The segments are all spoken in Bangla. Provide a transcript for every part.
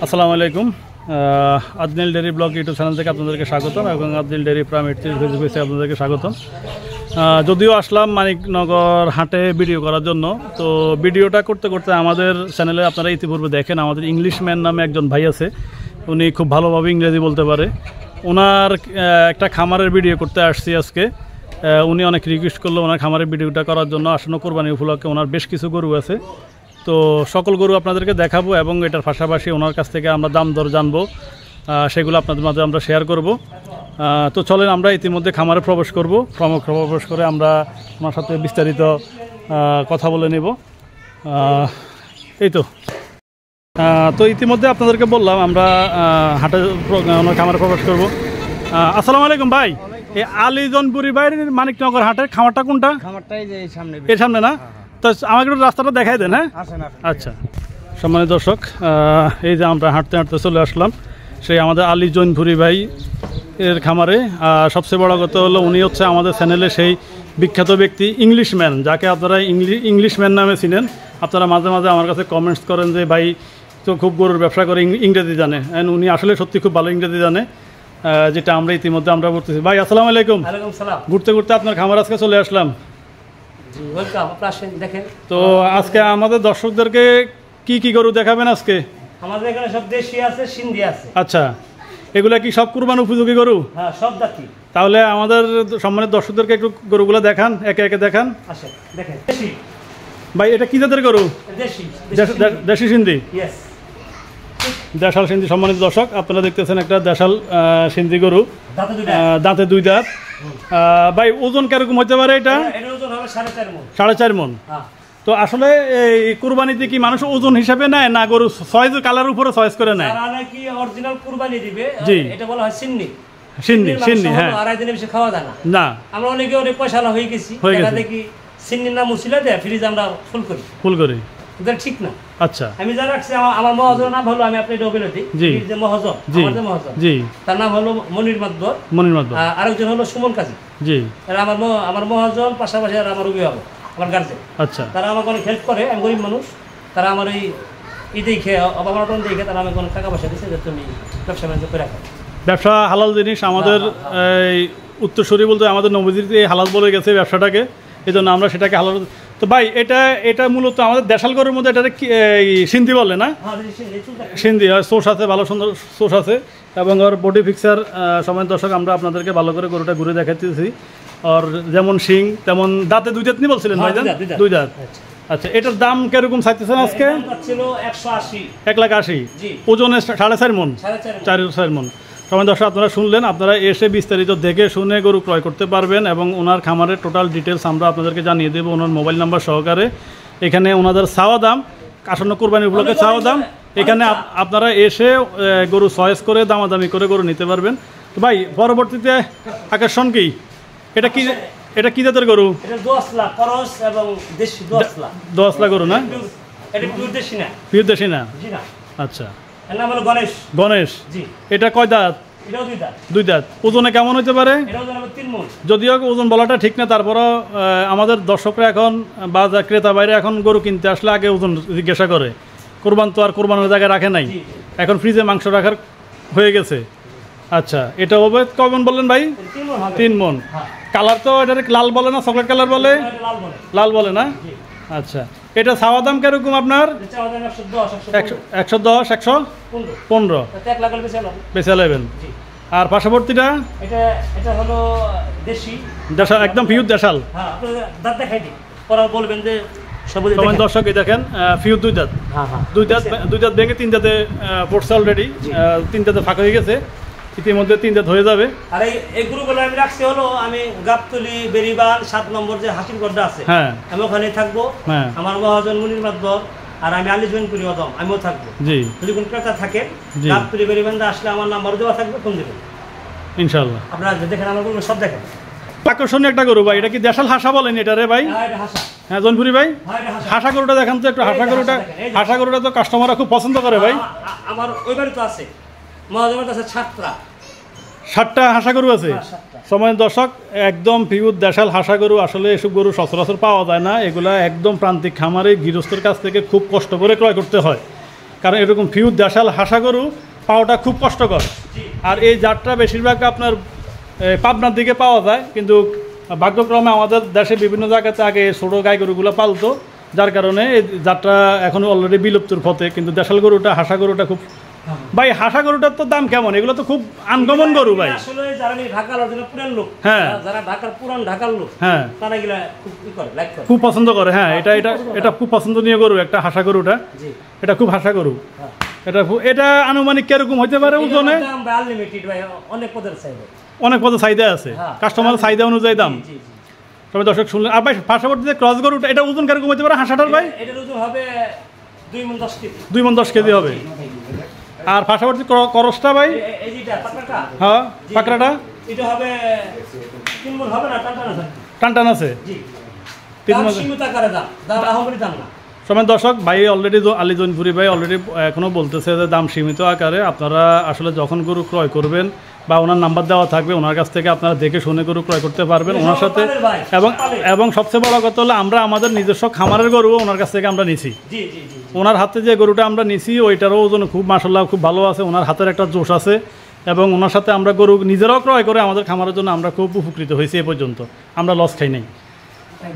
আসসালামু আলাইকুম। আদনিল ডেয়ারি ব্লগ ইউটিউব চ্যানেল থেকে আপনাদেরকে স্বাগতম এবং আদনিল ডেয়ারি প্রাইম 38 ফেসবুক পেজে আপনাদেরকে স্বাগতম। যদিও আসলাম মানিকনগর হাটে ভিডিও করার জন্য, তো ভিডিওটা করতে করতে আমাদের চ্যানেলে আপনারা ইতিপূর্বে দেখেন আমাদের ইংলিশম্যান নামে একজন ভাই আছে, উনি খুব ভালোভাবে ইংরেজি বলতে পারে। ওনার একটা খামারের ভিডিও করতে আসছি আজকে। উনি অনেক রিকোয়েস্ট করলো ওনার খামারের ভিডিওটা করার জন্য। আসন্ন কোরবানি উপলক্ষে ওনার বেশ কিছু গরু আছে, তো সকল গরু আপনাদেরকে দেখাবো এবং এটার পাশাপাশি ওনার কাছ থেকে আমরা দাম দর জানবো, সেগুলো আপনাদের মাঝে আমরা শেয়ার করব। তো চলেন আমরা ইতিমধ্যে খামারে প্রবেশ করব। প্রবেশ করে আমরা ওনার সাথে বিস্তারিত কথা বলে নেব। এই তো ইতিমধ্যে আপনাদেরকে বললাম আমরা হাটে ওনার খামারে প্রবেশ করব। আসসালামু আলাইকুম ভাই, এই আলীজনপুরি ভাইয়ের মানিকনগর হাটের খামারটা কোনটা? খামারটাই যে সামনে, এর সামনে না? তো আমাকে একটু রাস্তাটা দেখাই দেন। হ্যাঁ আচ্ছা, সম্মানিত দর্শক, এই যে আমরা হাঁটতে হাঁটতে চলে আসলাম সেই আমাদের আলীজনপুরি ভাই এর খামারে। সবচেয়ে বড় কথা হলো উনি হচ্ছে আমাদের চ্যানেলে সেই বিখ্যাত ব্যক্তি ইংলিশম্যান, যাকে আপনারা ইংলিশম্যান নামে চিনেন। আপনারা মাঝে মাঝে আমার কাছে কমেন্টস করেন যে ভাই তো খুব গরুর ব্যবসা করে, ইংরেজি জানে। অ্যান্ড উনি আসলে সত্যি খুব ভালো ইংরেজি জানে, যেটা আমরা ইতিমধ্যে আমরা বলতেছি। ভাই আসসালামু আলাইকুম। ঘুরতে ঘুরতে আপনার খামার আজকে চলে আসলাম। তো আজকে আমাদের দর্শকদেরকে কি কি গরু দেখাবেন আজকে? আমাদের এখানে সব দেশি আছে, সিন্ধি আছে। আচ্ছা, এগুলা কি সব কুরবান উপযোগী গরু? হ্যাঁ, সব জাতি। তাহলে আমাদের সম্মানিত দর্শকদেরকে একটু গরুগুলো দেখান, একে একে দেখান। আচ্ছা দেখেন, দেশি ভাই এটা কি জাতের গরু? দেশি দেশি সিন্ধি, यस দেশাল সিন্ধি। সম্মানিত দর্শক, আপনারা দেখতেছেন একটা দেশাল সিন্ধি গরু, দাঁতে দুই দাঁত। ভাই ওজন কিরকম হতে পারে এটা? এর ওজন হবে 4.5 মণ। 4.5 মণ। হ্যাঁ। তো আসলে এই কুরবানিতে কি মানুষ ওজন হিসাবে নেয় না গরু চয়েস কালার উপরে চয়েস করে নেয়? যারা নাকি অরিজিনাল কুরবানি দিবে, জি, এটা বলা হয় সিন্নি। সিন্নি, হ্যাঁ। আড়াই দিনে বেশি খাওয়া যায় না। আমরা অনেকে অনেক পয়সালা হয়ে গেছি, দেখা দেখি সিন্নির নাম মুছিলা দেয়, ফ্রিজ আমরা ফুল করি। এটা ঠিক না। আচ্ছা, আমি যা রাখছি আমার মহাজন নাম হলো, আমি আপনি এটা বলে দিই, যে মহাজন, আমার যে মহাজন, জি, তার নাম হলো মনির মাদবর। আরেকজন হলো সুমন কাজী, জি। আমার মহাজন, পাশাপাশি আর আমার অভিভাবক, আমার গার্জেন। আচ্ছা, তারা আমাকে অনেক হেল্প করে। আমি গরিব মানুষ, তারা আমার এই দেখে অভাবন দেখে তারা আমাকে অনেক টাকা পয়সা দিচ্ছে যে তুমি ব্যবসা বাণিজ্য করে রাখো। ব্যবসা হালাল জিনিস। আমাদের এই উত্তরসূরি বলতে আমাদের নবীজিতে হালাল বলে গেছে ব্যবসাটাকে, এই জন্য আমরা সেটাকে হালাল। তো ভাই এটা মূলত আমাদের দেশাল গরুর মধ্যে এটা সিন্ধি বলে না? সিন্ধি হয়, সোর্স আছে, ভালো সুন্দর সোর্স আছে এবং ওর বডি ফিক্সার। সময় দর্শক, আমরা আপনাদেরকে ভালো করে গরুটা ঘুরে দেখাতেছি। আর যেমন শিং তেমন দাঁতে দুই দাঁত নি বলছিলেন ভাই? দুই দাঁত। আচ্ছা, এটার দাম কিরকম চাইতেছেন আজকে? 1,80,000। ওজনে 4.5 মণ, 4.5 মণ। সময় দর্শক, আপনারা শুনলেন, আপনারা এসে বিস্তারিত দেখে শুনে গরু ক্রয় করতে পারবেন এবং ওনার খামারের টোটাল ডিটেলস আমরা আপনাদেরকে জানিয়ে দেবো ওনার মোবাইল নাম্বার সহকারে। এখানে ওনাদের চাওয়া দাম, আসন্ন কোরবানি উপলক্ষে চাওয়া দাম, এখানে আপনারা এসে গরু চয়েস করে দামাদামি করে গরু নিতে পারবেন। তো ভাই পরবর্তীতে আকর্ষণ কি? এটা কি জাতের গরু? দোয়াসলা গরু না? পিওর দেশি না? আচ্ছা, গণেশ। এটা কয় দাঁত? দুই দাঁত। ওজনে কেমন হতে পারে? যদিও ওজন বলাটা ঠিক না, তারপরও আমাদের দর্শকরা এখন বা ক্রেতা বাইরে এখন গরু কিনতে আসলে আগে ওজন জিজ্ঞাসা করে। কোরবান তো আর কোরবানের জায়গায় রাখে নাই, এখন ফ্রিজে মাংস রাখার হয়ে গেছে। আচ্ছা, এটা হবে কয় মণ বললেন ভাই? 3 মণ। কালার তো এটা লাল বলে না, চকলেট কালার বলে? লাল বলে না? আচ্ছা, এটা চাওয়া দাম কিরকম আপনার? 110, 115 বেচা নেবেন। আর পার্শ্ববর্তীটা দেশাল, একদম পিওর দেশাল। দর্শক দেখেন, পিওর দুই দাঁত। দুই দাঁত ভেঙে 3 দাঁতে পড়ছে অলরেডি, 3 দাঁতে ফাঁকা হয়ে গেছে, ইতিমধ্যে 3 দাঁত হয়ে যাবে। আর এই গরুগুলো আমি রাখছি হলো, আমি গাবতলি বেরিবান 7 নম্বর যে হাসিমগড়টা আছে, হ্যাঁ, আমি ওখানে থাকবো। আমার মহাজন মনির মাদবর আর আমি আলীজনপুরি অদম, আমিও থাকবো। জি, যদি কোন ক্রেতা থাকে গাবতলি বেরিবানটা আসলে আমার নাম্বার দেওয়া থাকবে, ফোন দেবেন ইনশাআল্লাহ। আপনারা দেখেন আমার গরু সব দেখেন। আকর্ষণীয় একটা গরু ভাই, এটা কি দেশাল হাসা বলেন এটা রে ভাই? হ্যাঁ, জনপুরি ভাই, হাসা গরুটা দেখান তো একটু। হাসা গরুটা তো কাস্টমাররা খুব পছন্দ করে ভাই। আমার ওই বাড়ি তো আছে, মহাজনের কাছে 7টা হাসা গরু আছে। সময় দর্শক, একদম পিওর দেশাল হাসা গরু। আসলে এসব গরু সচরাচর পাওয়া যায় না, এগুলা একদম প্রান্তিক খামারে গৃহস্থের কাছ থেকে খুব কষ্ট করে ক্রয় করতে হয়। কারণ এরকম ফিউর দেশাল হাসা গরু পাওয়াটা খুব কষ্টকর। আর এই জাতটা বেশিরভাগ আপনার পাবনার দিকে পাওয়া যায়, কিন্তু ভাগ্যক্রমে আমাদের দেশে বিভিন্ন জায়গাতে আগে ছোটো গাই গরুগুলো পালতো, যার কারণে এই জাতটা এখন অলরেডি বিলুপ্তর পথে। কিন্তু দেশাল গরুটা হাসা গরুটা খুব, ভাই হাসা গরুটার তো দাম কেমন? এগুলো তো খুব আনকমন গরু ভাই। আসলে যারা ঢাকার পুরান লোক, হ্যাঁ যারা ঢাকার লোক, হ্যাঁ তারা এগুলা খুব পছন্দ করে। হ্যাঁ, এটা খুব পছন্দনীয় গরু একটা হাসা গরুটা, এটা খুব হাসা গরু। এটা আনুমানিক কিরকম হতে পারে ওজনে? অনেক পদের চাহিদা আছে, কাস্টমার চাহিদা অনুযায়ী দাম। তবে দর্শক শুনলেন। আর ভাই পার্শ্ববর্তী যে ক্রস গরুটা, এটা ওজন কিরকম হতে পারে হাসাটার ভাই? এটার ওজন হবে 2 মণ 10 কেজি। 2 মণ 10 কেজি হবে। আর পার্শ্ববর্তী করসটা ভাই? হ্যাঁ, পাকড়াটা এটা হবে 3 মণ হবে না, টানটান আছে। জি, 3 মণ সীমিত আকারে দাম আহমরি দাম না। সময় দর্শক, ভাই অলরেডি আলী জৈনপুরি ভাই অলরেডি এখনও বলতেছে যে দাম সীমিত আকারে। আপনারা আসলে যখন গরু ক্রয় করবেন বা ওনার নাম্বার দেওয়া থাকবে, ওনার কাছ থেকে আপনারা দেখে শুনে গরু ক্রয় করতে পারবেন ওনার সাথে। এবং সবচেয়ে বড় কথা হলো আমরা আমাদের নিজস্ব খামারের গরু ওনার কাছ থেকে আমরা নিছি। ওনার হাতে যে গরুটা আমরা নিছি ওইটারও ওজন খুব মাশাআল্লাহ খুব ভালো আছে, ওনার হাতের একটা জোশ আছে। এবং ওনার সাথে আমরা গরু নিজেরাও ক্রয় করে আমাদের খামারের জন্য আমরা খুব উপকৃত হয়েছি। এ পর্যন্ত আমরা লস খাই নাই।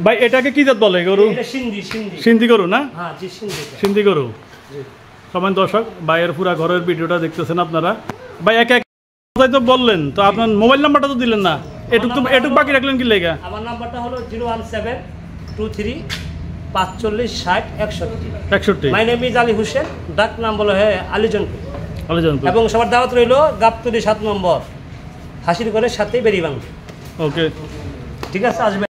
ভাই এটাকে কি জাত বলে গরু? সিন্ধি গরু না? সিন্ধি গরু। সবাই দর্শক, ভাইয়ের পুরা ঘরের ভিডিওটা দেখতেছেন আপনারা। ভাই এক তো বললেন, তো আপনার মোবাইল নাম্বারটা তো দিলেন না, এটুক বাকি রাখলেন কি লেগা? আমার নাম্বারটা হলো 01723 45 60 61। My name is Ali Hossain, ডাক নাম বলো আলী জৈনপুর। এবং সবার দাওয়াত রইল গাবতলী 7 নম্বর হাসির ঘরের সাথেই বেরিবাং। ওকে, ঠিক আছে, আসবে।